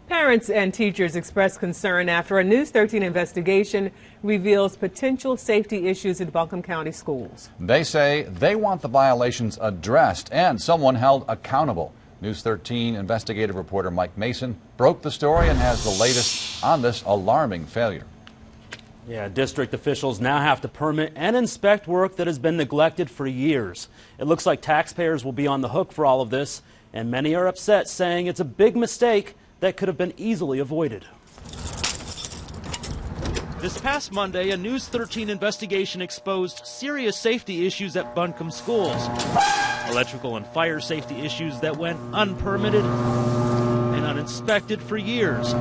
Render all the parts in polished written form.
Parents and teachers expressed concern after a News 13 investigation reveals potential safety issues in Buncombe County schools. They say they want the violations addressed and someone held accountable. News 13 investigative reporter Mike Mason broke the story and has the latest on this alarming failure. Yeah, district officials now have to permit and inspect work that has been neglected for years. It looks like taxpayers will be on the hook for all of this, and many are upset, saying it's a big mistake that could have been easily avoided. This past Monday, a News 13 investigation exposed serious safety issues at Buncombe schools. Electrical and fire safety issues that went unpermitted and uninspected for years.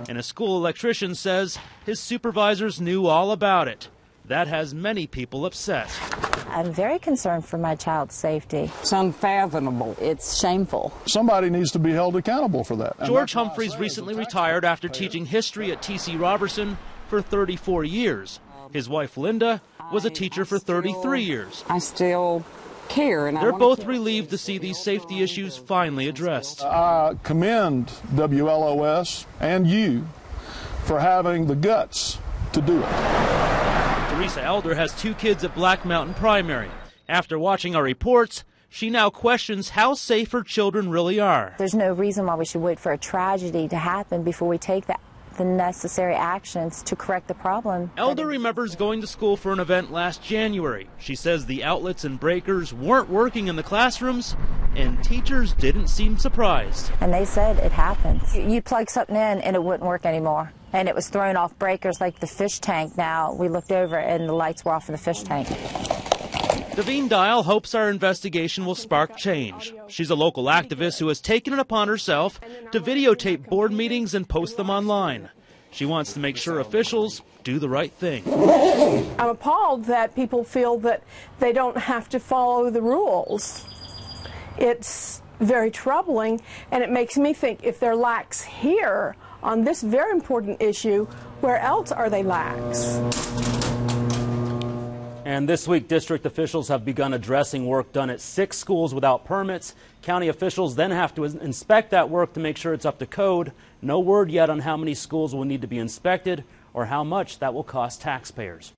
And a school electrician says his supervisors knew all about it. That has many people upset. I'm very concerned for my child's safety. It's unfathomable. It's shameful. Somebody needs to be held accountable for that. George Humphreys recently retired after teaching history at T.C. Robertson for 34 years. His wife, Linda, was a teacher for 33 years. I still care. And they're both relieved to see these safety issues finally addressed. I commend WLOS and you for having the guts to do it. Teresa Elder has 2 kids at Black Mountain Primary. After watching our reports, she now questions how safe her children really are. There's no reason why we should wait for a tragedy to happen before we take the necessary actions to correct the problem. Elder remembers going to school for an event last January. She says the outlets and breakers weren't working in the classrooms, and teachers didn't seem surprised. And they said it happens. You plug something in and it wouldn't work anymore. And it was throwing off breakers like the fish tank. Now we looked over and the lights were off in the fish tank. Davine Dial hopes our investigation will spark change. She's a local activist who has taken it upon herself to videotape board meetings and post them online. She wants to make sure officials do the right thing. I'm appalled that people feel that they don't have to follow the rules. It's very troubling, and it makes me think if they're lax here on this very important issue, where else are they lax? And this week, district officials have begun addressing work done at 6 schools without permits. County officials then have to inspect that work to make sure it's up to code. No word yet on how many schools will need to be inspected or how much that will cost taxpayers.